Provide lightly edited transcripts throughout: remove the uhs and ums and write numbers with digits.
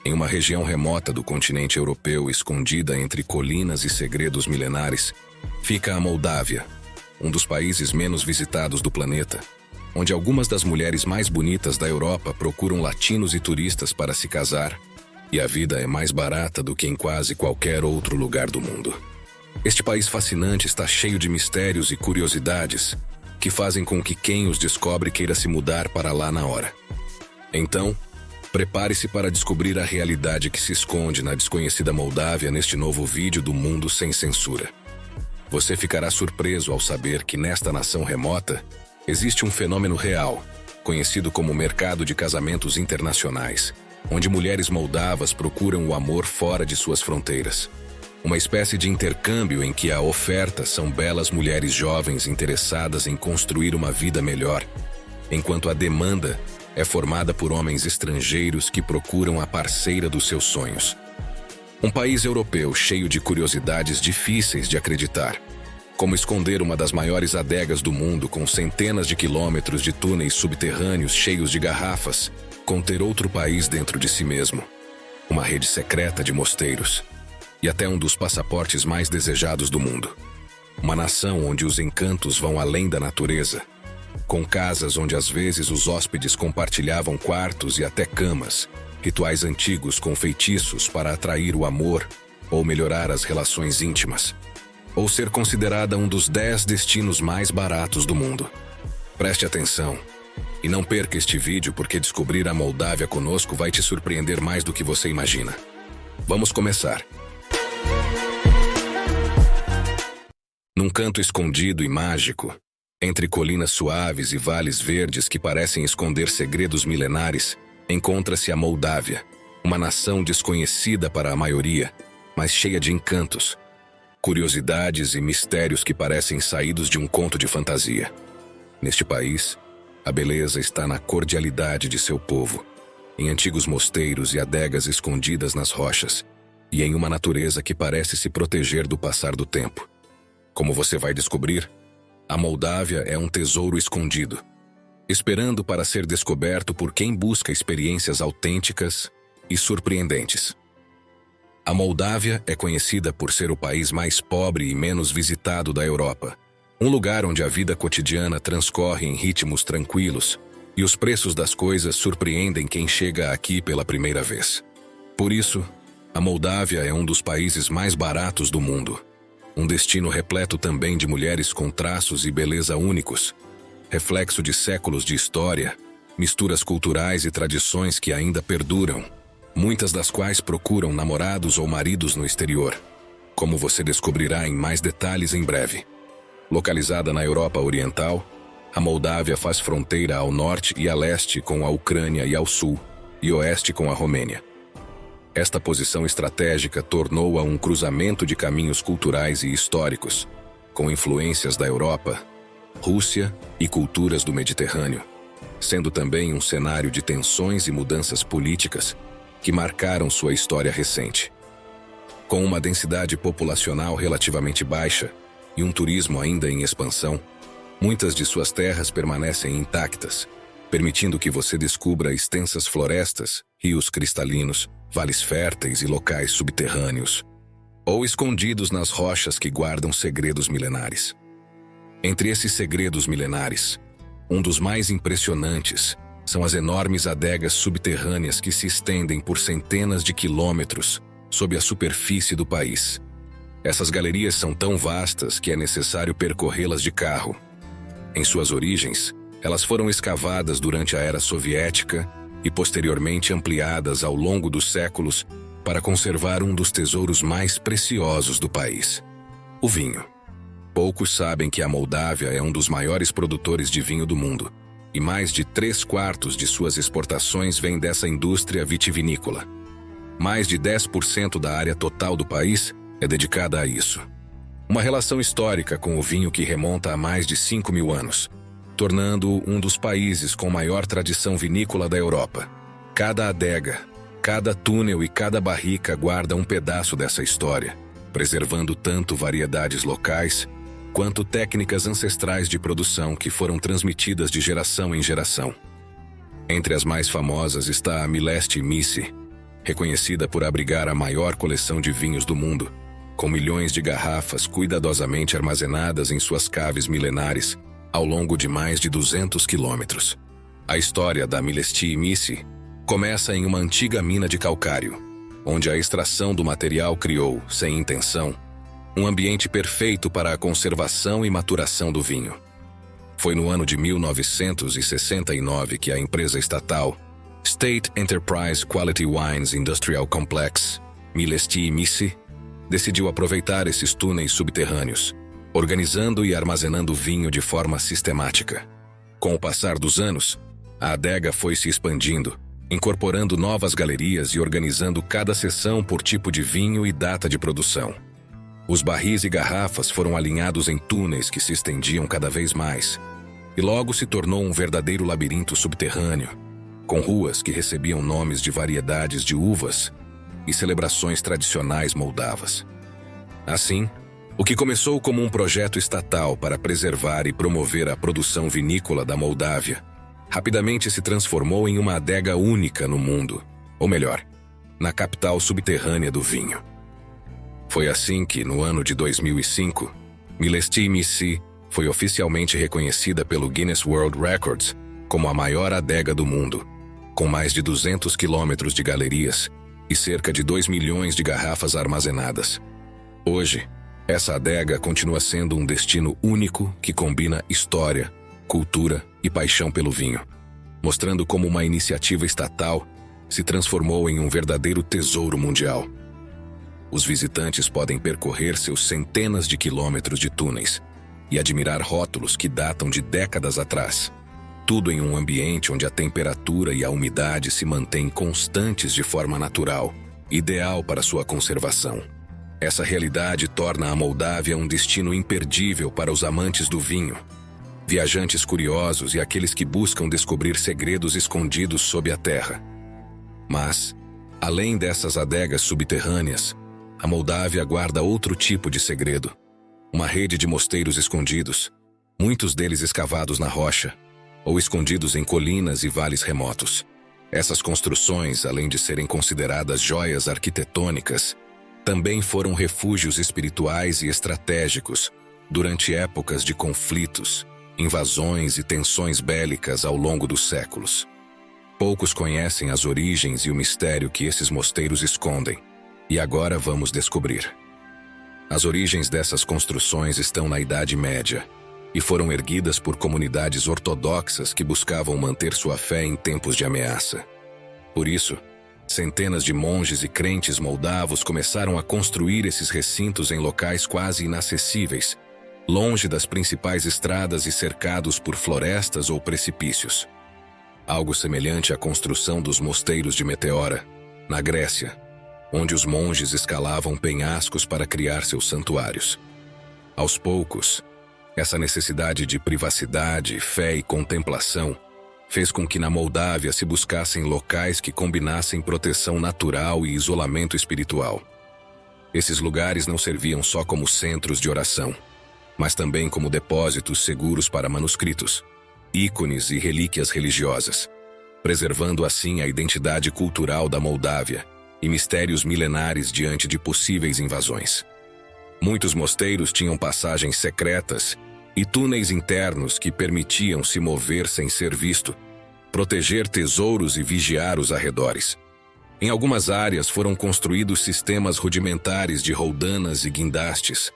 Em uma região remota do continente europeu, escondida entre colinas e segredos milenares, fica a Moldávia, um dos países menos visitados do planeta, onde algumas das mulheres mais bonitas da Europa procuram latinos e turistas para se casar, e a vida é mais barata do que em quase qualquer outro lugar do mundo. Este país fascinante está cheio de mistérios e curiosidades que fazem com que quem os descobre queira se mudar para lá na hora. Então, prepare-se para descobrir a realidade que se esconde na desconhecida Moldávia neste novo vídeo do Mundo Sem Censura. Você ficará surpreso ao saber que nesta nação remota existe um fenômeno real, conhecido como mercado de casamentos internacionais, onde mulheres moldavas procuram o amor fora de suas fronteiras. Uma espécie de intercâmbio em que a oferta são belas mulheres jovens interessadas em construir uma vida melhor, enquanto a demanda é formada por homens estrangeiros que procuram a parceira dos seus sonhos. Um país europeu cheio de curiosidades difíceis de acreditar, como esconder uma das maiores adegas do mundo com centenas de quilômetros de túneis subterrâneos cheios de garrafas, conter outro país dentro de si mesmo, uma rede secreta de mosteiros, e até um dos passaportes mais desejados do mundo. Uma nação onde os encantos vão além da natureza, com casas onde às vezes os hóspedes compartilhavam quartos e até camas, rituais antigos com feitiços para atrair o amor ou melhorar as relações íntimas, ou ser considerada um dos 10 destinos mais baratos do mundo. Preste atenção e não perca este vídeo, porque descobrir a Moldávia conosco vai te surpreender mais do que você imagina. Vamos começar. Num canto escondido e mágico, entre colinas suaves e vales verdes que parecem esconder segredos milenares, encontra-se a Moldávia, uma nação desconhecida para a maioria, mas cheia de encantos, curiosidades e mistérios que parecem saídos de um conto de fantasia. Neste país, a beleza está na cordialidade de seu povo, em antigos mosteiros e adegas escondidas nas rochas, e em uma natureza que parece se proteger do passar do tempo. Como você vai descobrir, a Moldávia é um tesouro escondido, esperando para ser descoberto por quem busca experiências autênticas e surpreendentes. A Moldávia é conhecida por ser o país mais pobre e menos visitado da Europa, um lugar onde a vida cotidiana transcorre em ritmos tranquilos e os preços das coisas surpreendem quem chega aqui pela primeira vez. Por isso, a Moldávia é um dos países mais baratos do mundo. Um destino repleto também de mulheres com traços e beleza únicos, reflexo de séculos de história, misturas culturais e tradições que ainda perduram, muitas das quais procuram namorados ou maridos no exterior, como você descobrirá em mais detalhes em breve. Localizada na Europa Oriental, a Moldávia faz fronteira ao norte e a leste com a Ucrânia e ao sul, e oeste com a Romênia. Esta posição estratégica tornou-a um cruzamento de caminhos culturais e históricos, com influências da Europa, Rússia e culturas do Mediterrâneo, sendo também um cenário de tensões e mudanças políticas que marcaram sua história recente. Com uma densidade populacional relativamente baixa e um turismo ainda em expansão, muitas de suas terras permanecem intactas, permitindo que você descubra extensas florestas, rios cristalinos, vales férteis e locais subterrâneos, ou escondidos nas rochas que guardam segredos milenares. Entre esses segredos milenares, um dos mais impressionantes são as enormes adegas subterrâneas que se estendem por centenas de quilômetros sob a superfície do país. Essas galerias são tão vastas que é necessário percorrê-las de carro. Em suas origens, elas foram escavadas durante a Era Soviética e posteriormente ampliadas ao longo dos séculos para conservar um dos tesouros mais preciosos do país: o vinho. Poucos sabem que a Moldávia é um dos maiores produtores de vinho do mundo, e mais de 3/4 de suas exportações vêm dessa indústria vitivinícola. Mais de 10% da área total do país é dedicada a isso. Uma relação histórica com o vinho que remonta a mais de 5.000 anos, tornando-o um dos países com maior tradição vinícola da Europa. Cada adega, cada túnel e cada barrica guarda um pedaço dessa história, preservando tanto variedades locais quanto técnicas ancestrais de produção que foram transmitidas de geração em geração. Entre as mais famosas está a Mileste Missi, reconhecida por abrigar a maior coleção de vinhos do mundo, com milhões de garrafas cuidadosamente armazenadas em suas caves milenares ao longo de mais de 200 quilômetros. A história da Milesti Missi começa em uma antiga mina de calcário, onde a extração do material criou, sem intenção, um ambiente perfeito para a conservação e maturação do vinho. Foi no ano de 1969 que a empresa estatal State Enterprise Quality Wines Industrial Complex, Milesti Missi, decidiu aproveitar esses túneis subterrâneos, organizando e armazenando vinho de forma sistemática. Com o passar dos anos, a adega foi se expandindo, incorporando novas galerias e organizando cada seção por tipo de vinho e data de produção. Os barris e garrafas foram alinhados em túneis que se estendiam cada vez mais, e logo se tornou um verdadeiro labirinto subterrâneo, com ruas que recebiam nomes de variedades de uvas e celebrações tradicionais moldavas. Assim, o que começou como um projeto estatal para preservar e promover a produção vinícola da Moldávia, rapidamente se transformou em uma adega única no mundo, ou melhor, na capital subterrânea do vinho. Foi assim que, no ano de 2005, Milesti Missi foi oficialmente reconhecida pelo Guinness World Records como a maior adega do mundo, com mais de 200 quilômetros de galerias e cerca de 2 milhões de garrafas armazenadas. Hoje, essa adega continua sendo um destino único que combina história, cultura e paixão pelo vinho, mostrando como uma iniciativa estatal se transformou em um verdadeiro tesouro mundial. Os visitantes podem percorrer seus centenas de quilômetros de túneis e admirar rótulos que datam de décadas atrás, tudo em um ambiente onde a temperatura e a umidade se mantêm constantes de forma natural, ideal para sua conservação. Essa realidade torna a Moldávia um destino imperdível para os amantes do vinho, viajantes curiosos e aqueles que buscam descobrir segredos escondidos sob a terra. Mas, além dessas adegas subterrâneas, a Moldávia guarda outro tipo de segredo, uma rede de mosteiros escondidos, muitos deles escavados na rocha, ou escondidos em colinas e vales remotos. Essas construções, além de serem consideradas joias arquitetônicas, também foram refúgios espirituais e estratégicos durante épocas de conflitos, invasões e tensões bélicas ao longo dos séculos. Poucos conhecem as origens e o mistério que esses mosteiros escondem, e agora vamos descobrir. As origens dessas construções estão na Idade Média e foram erguidas por comunidades ortodoxas que buscavam manter sua fé em tempos de ameaça. Por isso, centenas de monges e crentes moldavos começaram a construir esses recintos em locais quase inacessíveis, longe das principais estradas e cercados por florestas ou precipícios. Algo semelhante à construção dos mosteiros de Meteora, na Grécia, onde os monges escalavam penhascos para criar seus santuários. Aos poucos, essa necessidade de privacidade, fé e contemplação fez com que na Moldávia se buscassem locais que combinassem proteção natural e isolamento espiritual. Esses lugares não serviam só como centros de oração, mas também como depósitos seguros para manuscritos, ícones e relíquias religiosas, preservando assim a identidade cultural da Moldávia e mistérios milenares diante de possíveis invasões. Muitos mosteiros tinham passagens secretas e túneis internos que permitiam se mover sem ser visto, proteger tesouros e vigiar os arredores. Em algumas áreas foram construídos sistemas rudimentares de roldanas e guindastes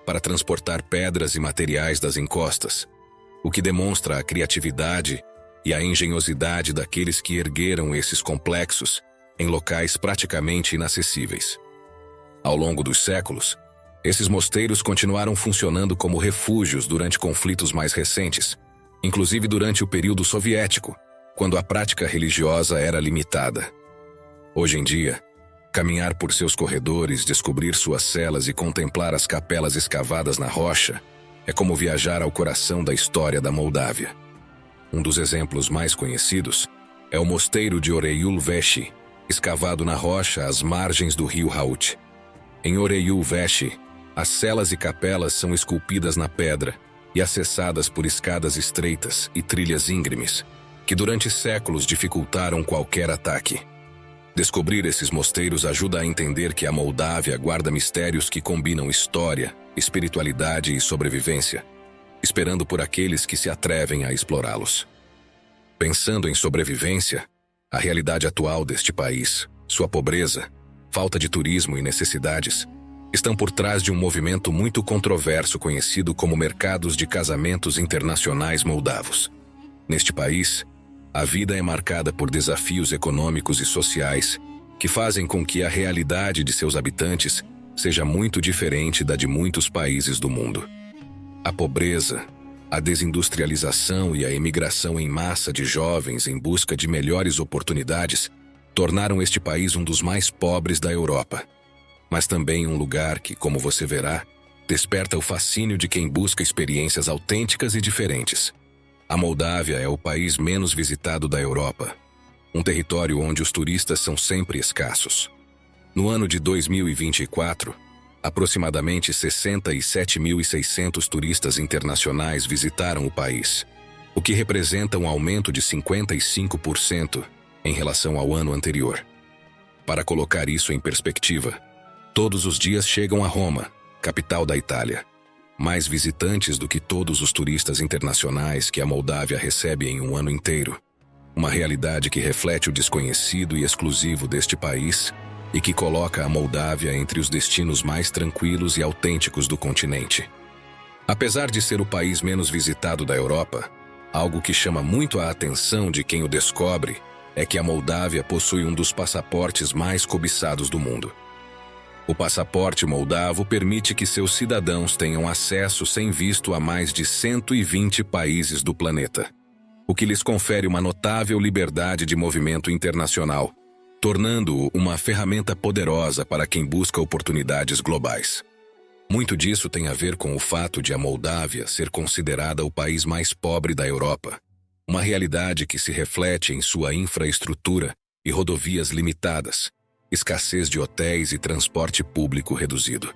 para transportar pedras e materiais das encostas, o que demonstra a criatividade e a engenhosidade daqueles que ergueram esses complexos em locais praticamente inacessíveis. Ao longo dos séculos, esses mosteiros continuaram funcionando como refúgios durante conflitos mais recentes, inclusive durante o período soviético, quando a prática religiosa era limitada. Hoje em dia, caminhar por seus corredores, descobrir suas celas e contemplar as capelas escavadas na rocha é como viajar ao coração da história da Moldávia. Um dos exemplos mais conhecidos é o mosteiro de Oreiul Veshi, escavado na rocha às margens do rio Raut. Em Oreiul Veshi, as celas e capelas são esculpidas na pedra e acessadas por escadas estreitas e trilhas íngremes, que durante séculos dificultaram qualquer ataque. Descobrir esses mosteiros ajuda a entender que a Moldávia guarda mistérios que combinam história, espiritualidade e sobrevivência, esperando por aqueles que se atrevem a explorá-los. Pensando em sobrevivência, a realidade atual deste país, sua pobreza, falta de turismo e necessidades, estão por trás de um movimento muito controverso conhecido como mercados de casamentos internacionais moldavos. Neste país, a vida é marcada por desafios econômicos e sociais que fazem com que a realidade de seus habitantes seja muito diferente da de muitos países do mundo. A pobreza, a desindustrialização e a imigração em massa de jovens em busca de melhores oportunidades tornaram este país um dos mais pobres da Europa, mas também um lugar que, como você verá, desperta o fascínio de quem busca experiências autênticas e diferentes. A Moldávia é o país menos visitado da Europa, um território onde os turistas são sempre escassos. No ano de 2024, aproximadamente 67.600 turistas internacionais visitaram o país, o que representa um aumento de 55% em relação ao ano anterior. Para colocar isso em perspectiva, todos os dias chegam a Roma, capital da Itália, mais visitantes do que todos os turistas internacionais que a Moldávia recebe em um ano inteiro. Uma realidade que reflete o desconhecido e exclusivo deste país e que coloca a Moldávia entre os destinos mais tranquilos e autênticos do continente. Apesar de ser o país menos visitado da Europa, algo que chama muito a atenção de quem o descobre é que a Moldávia possui um dos passaportes mais cobiçados do mundo. O passaporte moldavo permite que seus cidadãos tenham acesso sem visto a mais de 120 países do planeta, o que lhes confere uma notável liberdade de movimento internacional, tornando-o uma ferramenta poderosa para quem busca oportunidades globais. Muito disso tem a ver com o fato de a Moldávia ser considerada o país mais pobre da Europa, uma realidade que se reflete em sua infraestrutura e rodovias limitadas, escassez de hotéis e transporte público reduzido.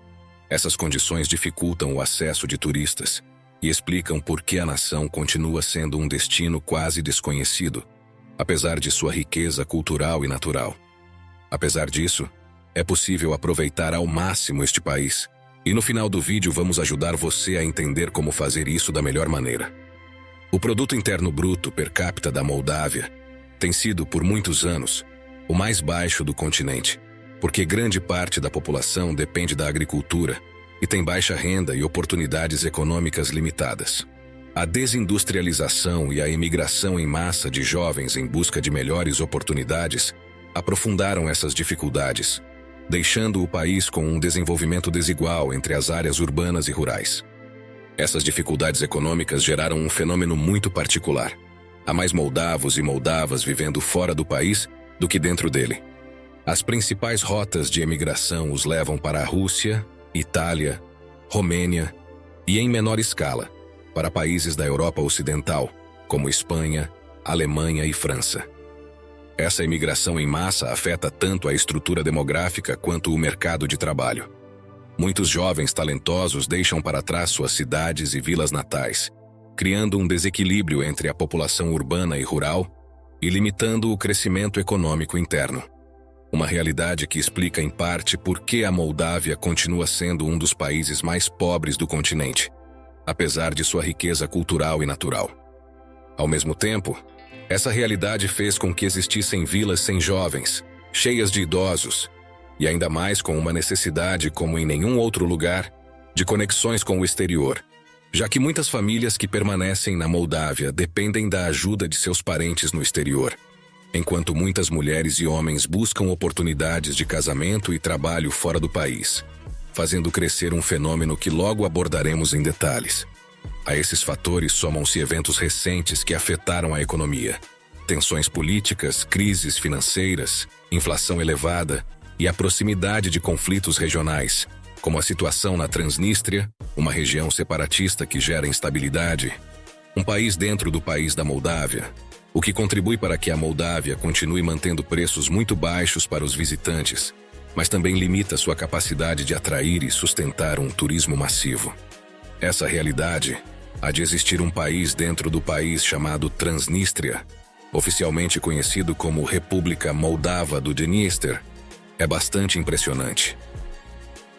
Essas condições dificultam o acesso de turistas e explicam por que a nação continua sendo um destino quase desconhecido, apesar de sua riqueza cultural e natural. Apesar disso, é possível aproveitar ao máximo este país, e no final do vídeo vamos ajudar você a entender como fazer isso da melhor maneira. O Produto Interno Bruto per capita da Moldávia tem sido, por muitos anos, o mais baixo do continente, porque grande parte da população depende da agricultura e tem baixa renda e oportunidades econômicas limitadas. A desindustrialização e a imigração em massa de jovens em busca de melhores oportunidades aprofundaram essas dificuldades, deixando o país com um desenvolvimento desigual entre as áreas urbanas e rurais. Essas dificuldades econômicas geraram um fenômeno muito particular. Há mais moldavos e moldavas vivendo fora do país do que dentro dele. As principais rotas de emigração os levam para a Rússia, Itália, Romênia e, em menor escala, para países da Europa Ocidental, como Espanha, Alemanha e França. Essa imigração em massa afeta tanto a estrutura demográfica quanto o mercado de trabalho. Muitos jovens talentosos deixam para trás suas cidades e vilas natais, criando um desequilíbrio entre a população urbana e rural e limitando o crescimento econômico interno. Uma realidade que explica em parte por que a Moldávia continua sendo um dos países mais pobres do continente, apesar de sua riqueza cultural e natural. Ao mesmo tempo, essa realidade fez com que existissem vilas sem jovens, cheias de idosos, e ainda mais com uma necessidade, como em nenhum outro lugar, de conexões com o exterior, já que muitas famílias que permanecem na Moldávia dependem da ajuda de seus parentes no exterior, enquanto muitas mulheres e homens buscam oportunidades de casamento e trabalho fora do país, fazendo crescer um fenômeno que logo abordaremos em detalhes. A esses fatores somam-se eventos recentes que afetaram a economia, tensões políticas, crises financeiras, inflação elevada e a proximidade de conflitos regionais, como a situação na Transnistria, uma região separatista que gera instabilidade, um país dentro do país da Moldávia, o que contribui para que a Moldávia continue mantendo preços muito baixos para os visitantes, mas também limita sua capacidade de atrair e sustentar um turismo massivo. Essa realidade, a de existir um país dentro do país chamado Transnistria, oficialmente conhecido como República Moldava do Dniester, é bastante impressionante.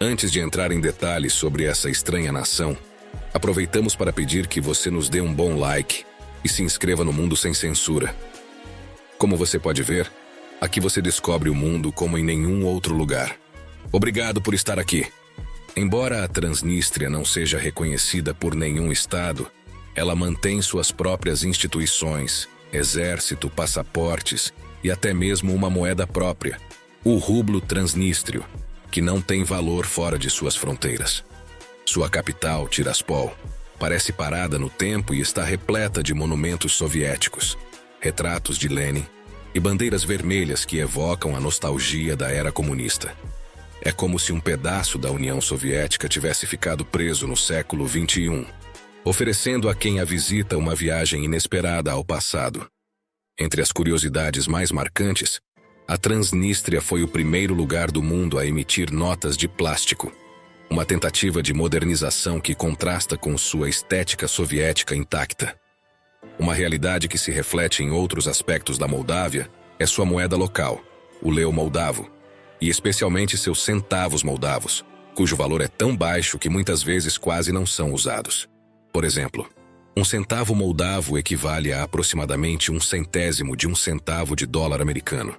Antes de entrar em detalhes sobre essa estranha nação, aproveitamos para pedir que você nos dê um bom like e se inscreva no Mundo Sem Censura. Como você pode ver, aqui você descobre o mundo como em nenhum outro lugar. Obrigado por estar aqui. Embora a Transnistria não seja reconhecida por nenhum estado, ela mantém suas próprias instituições, exército, passaportes e até mesmo uma moeda própria, o rublo transnístrio, que não tem valor fora de suas fronteiras. Sua capital, Tiraspol, parece parada no tempo e está repleta de monumentos soviéticos, retratos de Lenin e bandeiras vermelhas que evocam a nostalgia da era comunista. É como se um pedaço da União Soviética tivesse ficado preso no século XXI, oferecendo a quem a visita uma viagem inesperada ao passado. Entre as curiosidades mais marcantes, a Transnistria foi o primeiro lugar do mundo a emitir notas de plástico, uma tentativa de modernização que contrasta com sua estética soviética intacta. Uma realidade que se reflete em outros aspectos da Moldávia é sua moeda local, o leu moldavo, e especialmente seus centavos moldavos, cujo valor é tão baixo que muitas vezes quase não são usados. Por exemplo, um centavo moldavo equivale a aproximadamente 1/100º de $1 de dólar americano,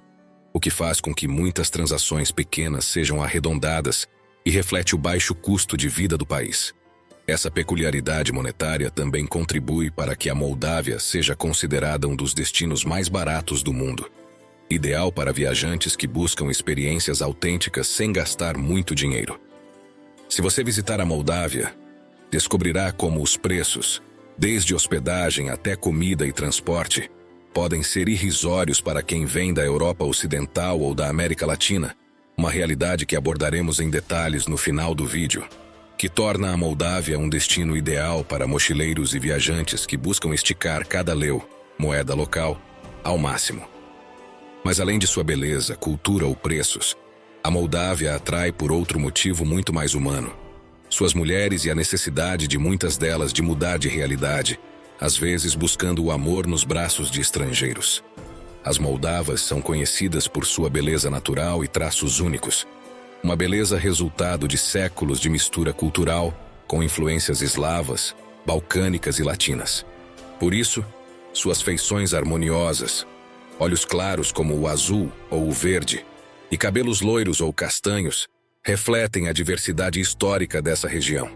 o que faz com que muitas transações pequenas sejam arredondadas e reflete o baixo custo de vida do país. Essa peculiaridade monetária também contribui para que a Moldávia seja considerada um dos destinos mais baratos do mundo, ideal para viajantes que buscam experiências autênticas sem gastar muito dinheiro. Se você visitar a Moldávia, descobrirá como os preços, desde hospedagem até comida e transporte, podem ser irrisórios para quem vem da Europa Ocidental ou da América Latina, uma realidade que abordaremos em detalhes no final do vídeo, que torna a Moldávia um destino ideal para mochileiros e viajantes que buscam esticar cada leu, moeda local, ao máximo. Mas além de sua beleza, cultura ou preços, a Moldávia atrai por outro motivo muito mais humano. Suas mulheres e a necessidade de muitas delas de mudar de realidade, às vezes buscando o amor nos braços de estrangeiros. As moldavas são conhecidas por sua beleza natural e traços únicos, uma beleza resultado de séculos de mistura cultural com influências eslavas, balcânicas e latinas. Por isso, suas feições harmoniosas, olhos claros como o azul ou o verde, e cabelos loiros ou castanhos, refletem a diversidade histórica dessa região.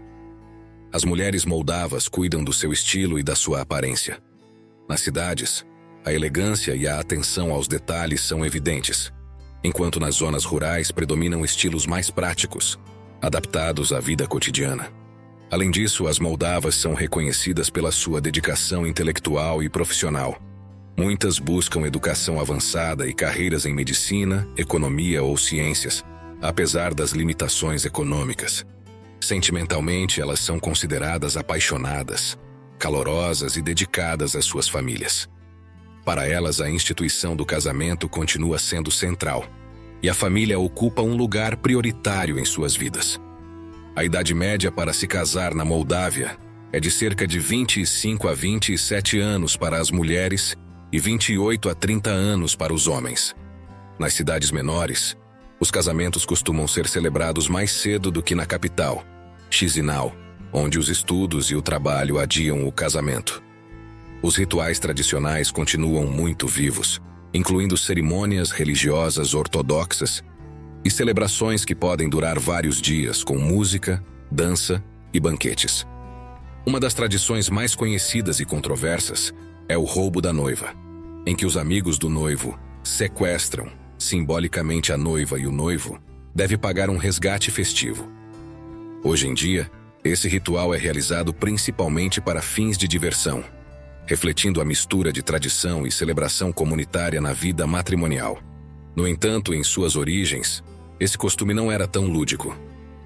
As mulheres moldavas cuidam do seu estilo e da sua aparência. Nas cidades, a elegância e a atenção aos detalhes são evidentes, enquanto nas zonas rurais predominam estilos mais práticos, adaptados à vida cotidiana. Além disso, as moldavas são reconhecidas pela sua dedicação intelectual e profissional. Muitas buscam educação avançada e carreiras em medicina, economia ou ciências, apesar das limitações econômicas. Sentimentalmente, elas são consideradas apaixonadas, calorosas e dedicadas às suas famílias. Para elas, a instituição do casamento continua sendo central, e a família ocupa um lugar prioritário em suas vidas. A idade média para se casar na Moldávia é de cerca de 25 a 27 anos para as mulheres e 28 a 30 anos para os homens. Nas cidades menores, os casamentos costumam ser celebrados mais cedo do que na capital, Chisinau, onde os estudos e o trabalho adiam o casamento. Os rituais tradicionais continuam muito vivos, incluindo cerimônias religiosas ortodoxas e celebrações que podem durar vários dias com música, dança e banquetes. Uma das tradições mais conhecidas e controversas é o roubo da noiva, em que os amigos do noivo sequestram simbolicamente a noiva e o noivo deve pagar um resgate festivo. Hoje em dia, esse ritual é realizado principalmente para fins de diversão, refletindo a mistura de tradição e celebração comunitária na vida matrimonial. No entanto, em suas origens, esse costume não era tão lúdico.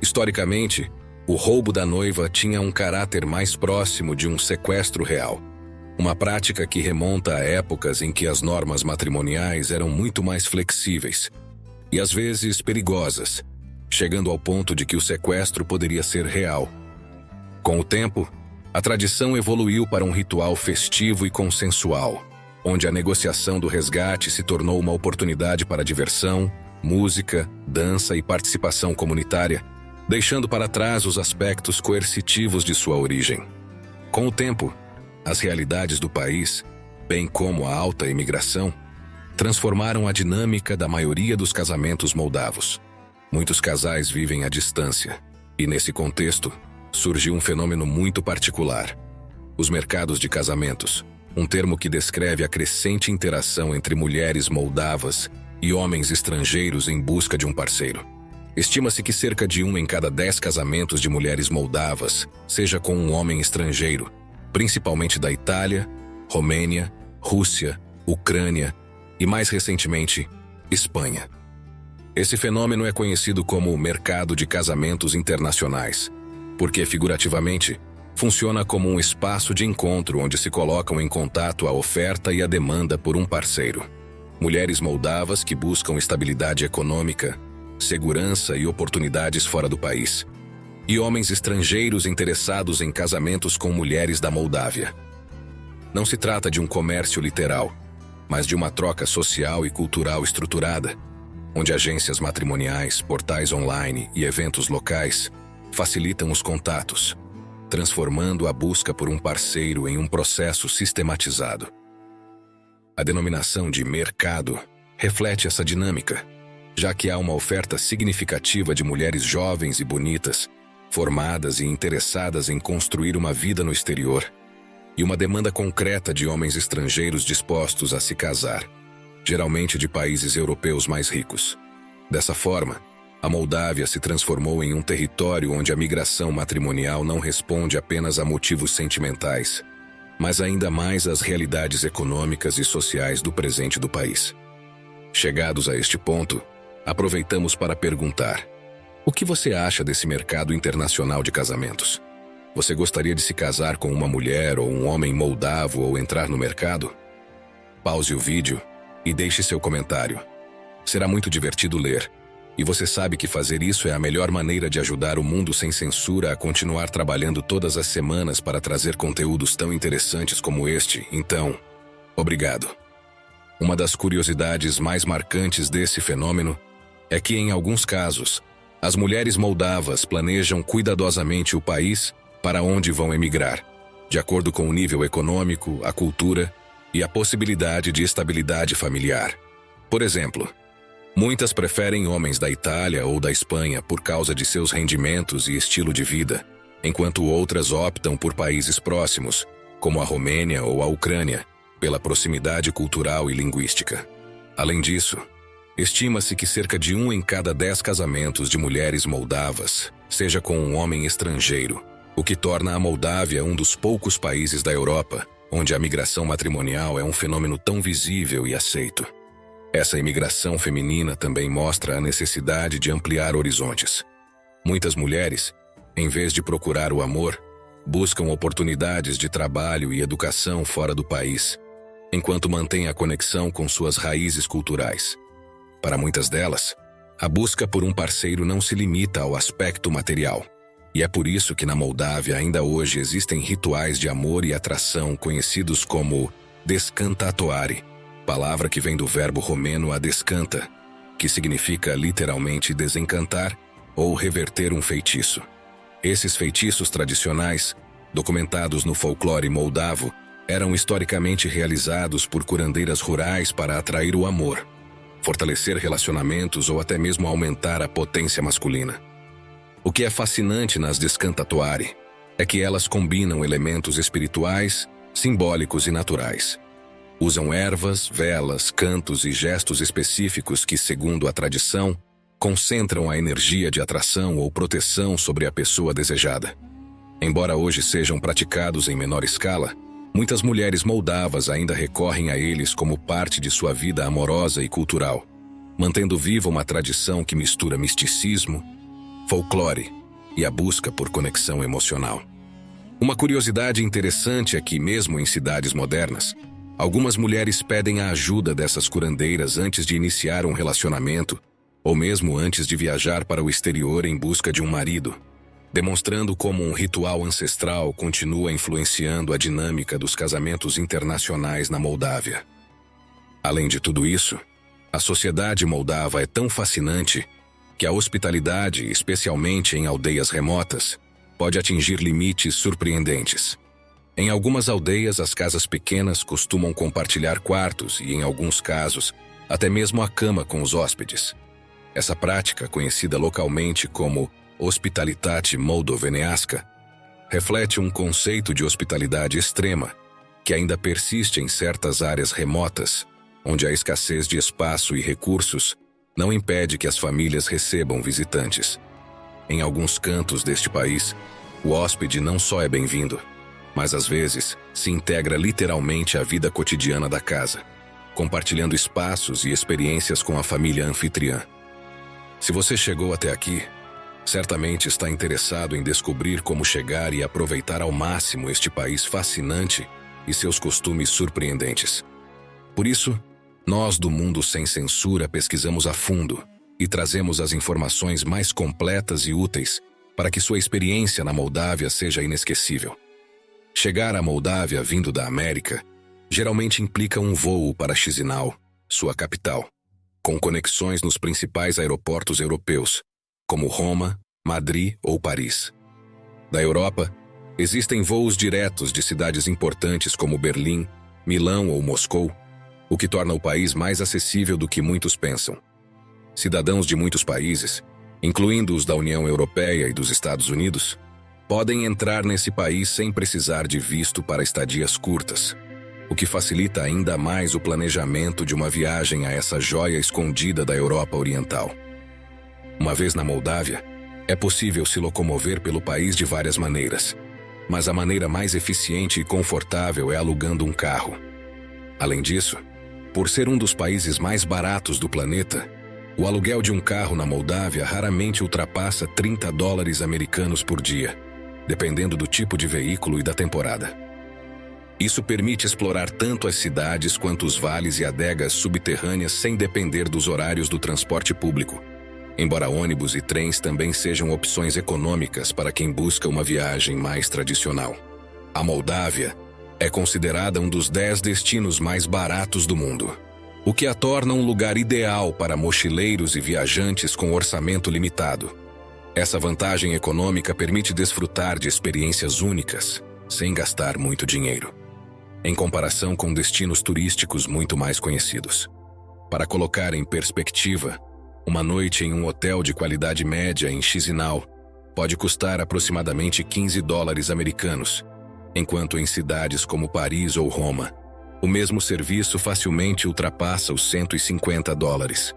Historicamente, o roubo da noiva tinha um caráter mais próximo de um sequestro real, uma prática que remonta a épocas em que as normas matrimoniais eram muito mais flexíveis e às vezes perigosas, chegando ao ponto de que o sequestro poderia ser real. Com o tempo, a tradição evoluiu para um ritual festivo e consensual, onde a negociação do resgate se tornou uma oportunidade para diversão, música, dança e participação comunitária, deixando para trás os aspectos coercitivos de sua origem. Com o tempo, as realidades do país, bem como a alta imigração, transformaram a dinâmica da maioria dos casamentos moldavos. Muitos casais vivem à distância, e nesse contexto, surgiu um fenômeno muito particular: os mercados de casamentos, um termo que descreve a crescente interação entre mulheres moldavas e homens estrangeiros em busca de um parceiro. Estima-se que cerca de 1 em cada 10 casamentos de mulheres moldavas seja com um homem estrangeiro, principalmente da Itália, Romênia, Rússia, Ucrânia e, mais recentemente, Espanha. Esse fenômeno é conhecido como o mercado de casamentos internacionais, porque, figurativamente, funciona como um espaço de encontro onde se colocam em contato a oferta e a demanda por um parceiro. Mulheres moldavas que buscam estabilidade econômica, segurança e oportunidades fora do país, e homens estrangeiros interessados em casamentos com mulheres da Moldávia. Não se trata de um comércio literal, mas de uma troca social e cultural estruturada, onde agências matrimoniais, portais online e eventos locais facilitam os contatos, transformando a busca por um parceiro em um processo sistematizado. A denominação de mercado reflete essa dinâmica, já que há uma oferta significativa de mulheres jovens e bonitas, formadas e interessadas em construir uma vida no exterior, e uma demanda concreta de homens estrangeiros dispostos a se casar, geralmente de países europeus mais ricos. Dessa forma, a Moldávia se transformou em um território onde a migração matrimonial não responde apenas a motivos sentimentais, mas ainda mais às realidades econômicas e sociais do presente do país. Chegados a este ponto, aproveitamos para perguntar: o que você acha desse mercado internacional de casamentos? Você gostaria de se casar com uma mulher ou um homem moldavo ou entrar no mercado? Pause o vídeo e deixe seu comentário. Será muito divertido ler. E você sabe que fazer isso é a melhor maneira de ajudar o Mundo Sem Censura a continuar trabalhando todas as semanas para trazer conteúdos tão interessantes como este. Então, obrigado. Uma das curiosidades mais marcantes desse fenômeno é que, em alguns casos, as mulheres moldavas planejam cuidadosamente o país para onde vão emigrar, de acordo com o nível econômico, a cultura e a possibilidade de estabilidade familiar. Por exemplo, muitas preferem homens da Itália ou da Espanha por causa de seus rendimentos e estilo de vida, enquanto outras optam por países próximos, como a Romênia ou a Ucrânia, pela proximidade cultural e linguística. Além disso, estima-se que cerca de 1 em cada 10 casamentos de mulheres moldavas seja com um homem estrangeiro, o que torna a Moldávia um dos poucos países da Europa onde a migração matrimonial é um fenômeno tão visível e aceito. Essa imigração feminina também mostra a necessidade de ampliar horizontes. Muitas mulheres, em vez de procurar o amor, buscam oportunidades de trabalho e educação fora do país, enquanto mantêm a conexão com suas raízes culturais. Para muitas delas, a busca por um parceiro não se limita ao aspecto material, e é por isso que na Moldávia ainda hoje existem rituais de amor e atração conhecidos como descantatoare, palavra que vem do verbo romeno adescanta, que significa literalmente desencantar ou reverter um feitiço. Esses feitiços tradicionais, documentados no folclore moldavo, eram historicamente realizados por curandeiras rurais para atrair o amor, fortalecer relacionamentos ou até mesmo aumentar a potência masculina. O que é fascinante nas descantatoare é que elas combinam elementos espirituais, simbólicos e naturais. Usam ervas, velas, cantos e gestos específicos que, segundo a tradição, concentram a energia de atração ou proteção sobre a pessoa desejada. Embora hoje sejam praticados em menor escala, muitas mulheres moldavas ainda recorrem a eles como parte de sua vida amorosa e cultural, mantendo viva uma tradição que mistura misticismo, folclore e a busca por conexão emocional. Uma curiosidade interessante é que, mesmo em cidades modernas, algumas mulheres pedem a ajuda dessas curandeiras antes de iniciar um relacionamento ou mesmo antes de viajar para o exterior em busca de um marido, demonstrando como um ritual ancestral continua influenciando a dinâmica dos casamentos internacionais na Moldávia. Além de tudo isso, a sociedade moldava é tão fascinante que a hospitalidade, especialmente em aldeias remotas, pode atingir limites surpreendentes. Em algumas aldeias, as casas pequenas costumam compartilhar quartos e, em alguns casos, até mesmo a cama com os hóspedes. Essa prática, conhecida localmente como hospitalitate moldoveneasca, reflete um conceito de hospitalidade extrema que ainda persiste em certas áreas remotas, onde a escassez de espaço e recursos não impede que as famílias recebam visitantes. Em alguns cantos deste país, o hóspede não só é bem-vindo, mas às vezes se integra literalmente à vida cotidiana da casa, compartilhando espaços e experiências com a família anfitriã. Se você chegou até aqui, certamente está interessado em descobrir como chegar e aproveitar ao máximo este país fascinante e seus costumes surpreendentes. Por isso, nós do Mundo Sem Censura pesquisamos a fundo e trazemos as informações mais completas e úteis para que sua experiência na Moldávia seja inesquecível. Chegar à Moldávia vindo da América geralmente implica um voo para Chisinau, sua capital, com conexões nos principais aeroportos europeus, como Roma, Madrid ou Paris. Da Europa, existem voos diretos de cidades importantes como Berlim, Milão ou Moscou, o que torna o país mais acessível do que muitos pensam. Cidadãos de muitos países, incluindo os da União Europeia e dos Estados Unidos, podem entrar nesse país sem precisar de visto para estadias curtas, o que facilita ainda mais o planejamento de uma viagem a essa joia escondida da Europa Oriental. Uma vez na Moldávia, é possível se locomover pelo país de várias maneiras, mas a maneira mais eficiente e confortável é alugando um carro. Além disso, por ser um dos países mais baratos do planeta, o aluguel de um carro na Moldávia raramente ultrapassa $30 americanos por dia, dependendo do tipo de veículo e da temporada. Isso permite explorar tanto as cidades quanto os vales e adegas subterrâneas sem depender dos horários do transporte público, embora ônibus e trens também sejam opções econômicas para quem busca uma viagem mais tradicional. A Moldávia é considerada um dos 10 destinos mais baratos do mundo, o que a torna um lugar ideal para mochileiros e viajantes com orçamento limitado. Essa vantagem econômica permite desfrutar de experiências únicas, sem gastar muito dinheiro, em comparação com destinos turísticos muito mais conhecidos. Para colocar em perspectiva, uma noite em um hotel de qualidade média em Chisinau pode custar aproximadamente $15 americanos, enquanto em cidades como Paris ou Roma, o mesmo serviço facilmente ultrapassa os $150.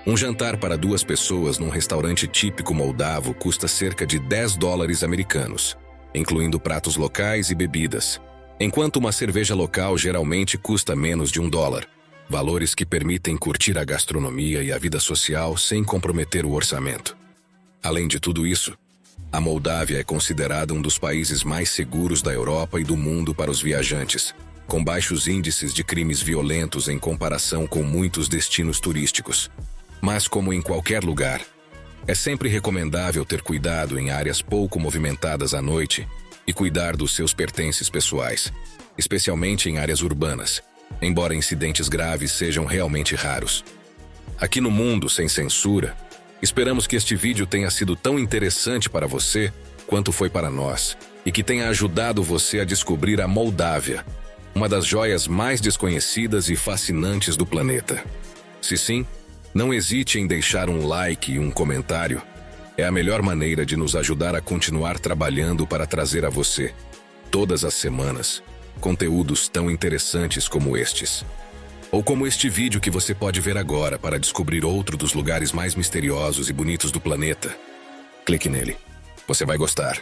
Um jantar para 2 pessoas num restaurante típico moldavo custa cerca de $10 americanos, incluindo pratos locais e bebidas, enquanto uma cerveja local geralmente custa menos de $1, valores que permitem curtir a gastronomia e a vida social sem comprometer o orçamento. Além de tudo isso, a Moldávia é considerada um dos países mais seguros da Europa e do mundo para os viajantes, com baixos índices de crimes violentos em comparação com muitos destinos turísticos. Mas, como em qualquer lugar, é sempre recomendável ter cuidado em áreas pouco movimentadas à noite e cuidar dos seus pertences pessoais, especialmente em áreas urbanas, embora incidentes graves sejam realmente raros. Aqui no Mundo Sem Censura, esperamos que este vídeo tenha sido tão interessante para você quanto foi para nós e que tenha ajudado você a descobrir a Moldávia, uma das joias mais desconhecidas e fascinantes do planeta. Se sim, não hesite em deixar um like e um comentário. É a melhor maneira de nos ajudar a continuar trabalhando para trazer a você, todas as semanas, conteúdos tão interessantes como estes. Ou como este vídeo que você pode ver agora para descobrir outro dos lugares mais misteriosos e bonitos do planeta. Clique nele. Você vai gostar.